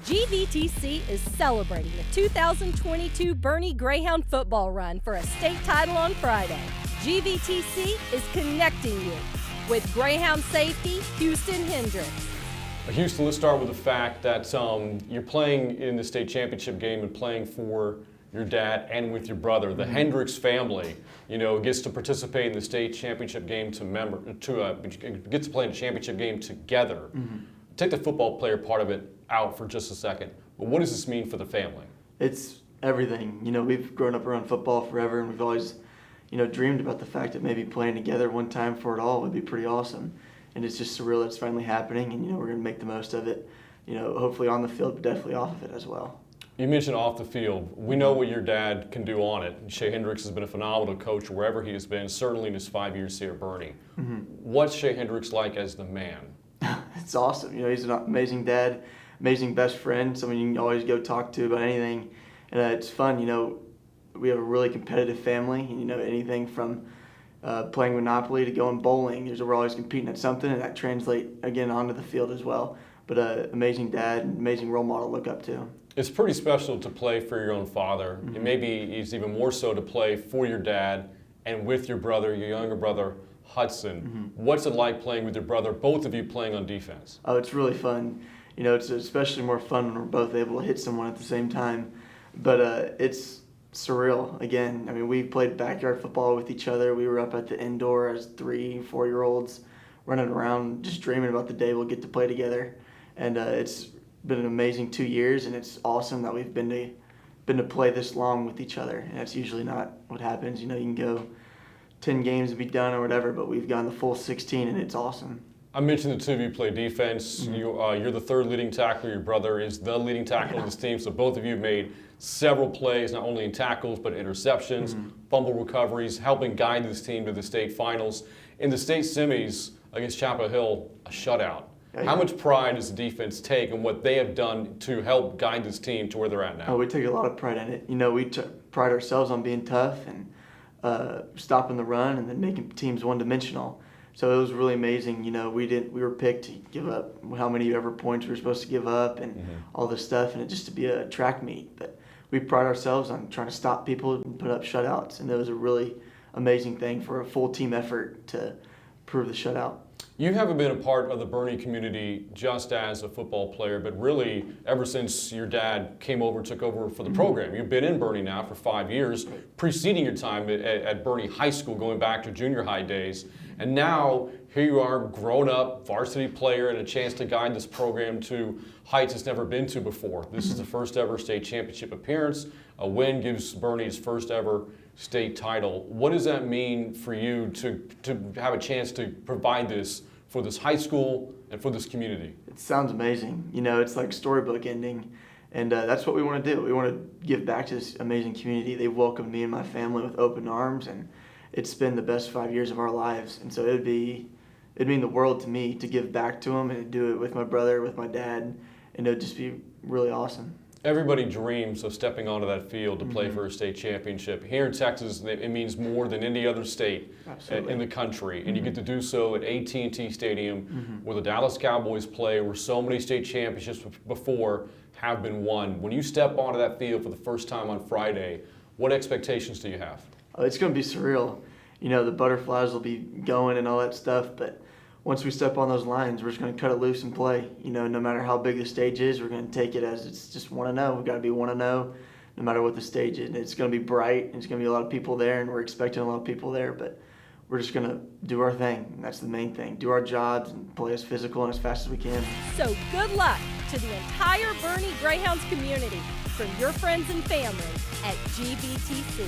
GVTC is celebrating the 2022 Boerne Greyhound football run for a state title on Friday. GVTC is connecting you with Greyhound safety Houston Hendrix. Houston, let's start with the fact that you're playing in the state championship game and playing for your dad and with your brother. The Hendrix family, gets to participate in the state championship game gets to play in a championship game together. Take the football player part of it out for just a second. But what does this mean for the family? It's everything. We've grown up around football forever, and we've always, dreamed about the fact that maybe playing together one time for it all would be pretty awesome. And it's just surreal that it's finally happening, and we're going to make the most of it. Hopefully on the field, but definitely off of it as well. You mentioned off the field. We know what your dad can do on it. Shea Hendrix has been a phenomenal coach wherever he has been, certainly in his 5 years here at Boerne. What's Shea Hendrix like as the man? It's awesome. He's an amazing dad, amazing best friend, someone you can always go talk to about anything. And it's fun. We have a really competitive family. Anything from playing Monopoly to going bowling. We're always competing at something, and that translates, again, onto the field as well. But amazing dad, amazing role model to look up to. It's pretty special to play for your own father. And maybe it's even more so to play for your dad and with your brother, your younger brother, Hudson. What's it like playing with your brother, both of you playing on defense? Oh, it's really fun. It's especially more fun when we're both able to hit someone at the same time. But it's surreal. Again, we played backyard football with each other. We were up at the indoor as 3-4-year-olds running around just dreaming about the day we'll get to play together. And it's been an amazing 2 years, and it's awesome that we've been to play this long with each other. And that's usually not what happens. You can go 10 games and be done or whatever, but we've gone the full 16, and it's awesome. I mentioned the two of you play defense. You're the third leading tackler. Your brother is the leading tackler of this team. So both of you made several plays, not only in tackles, but interceptions, fumble recoveries, helping guide this team to the state finals. In the state semis against Chapel Hill, a shutout. How much pride does the defense take in what they have done to help guide this team to where they're at now? Oh, we take a lot of pride in it. We pride ourselves on being tough and stopping the run and then making teams one-dimensional. So it was really amazing. We were picked to give up how many ever points we were supposed to give up and all this stuff, and it just to be a track meet. But we pride ourselves on trying to stop people and put up shutouts, and it was a really amazing thing for a full team effort to prove the shutout. You haven't been a part of the Boerne community just as a football player, but really ever since your dad came over and took over for the program. You've been in Boerne now for 5 years, preceding your time at Boerne High School, going back to junior high days. And now here you are, grown up, varsity player, and a chance to guide this program to heights it's never been to before. This is the first ever state championship appearance. A win gives Boerne its first ever state title. What does that mean for you to have a chance to provide this for this high school and for this community? It sounds amazing. It's like storybook ending. And that's what we want to do. We want to give back to this amazing community. They've welcomed me and my family with open arms, and it's been the best 5 years of our lives. And so it'd mean the world to me to give back to them and to do it with my brother, with my dad, and it would just be really awesome. Everybody dreams of stepping onto that field to play for a state championship. Here in Texas, it means more than any other state in the country. And you get to do so at AT&T Stadium, where the Dallas Cowboys play, where so many state championships before have been won. When you step onto that field for the first time on Friday, what expectations do you have? Oh, it's going to be surreal. The butterflies will be going and all that stuff, but once we step on those lines, we're just going to cut it loose and play. No matter how big the stage is, we're going to take it as it's just 1-0. We've got to be 1-0 no matter what the stage is. And it's going to be bright, and there's going to be a lot of people there, and we're expecting a lot of people there, but we're just going to do our thing. And that's the main thing. Do our jobs and play as physical and as fast as we can. So good luck to the entire Boerne Greyhounds community from your friends and family at GVTC.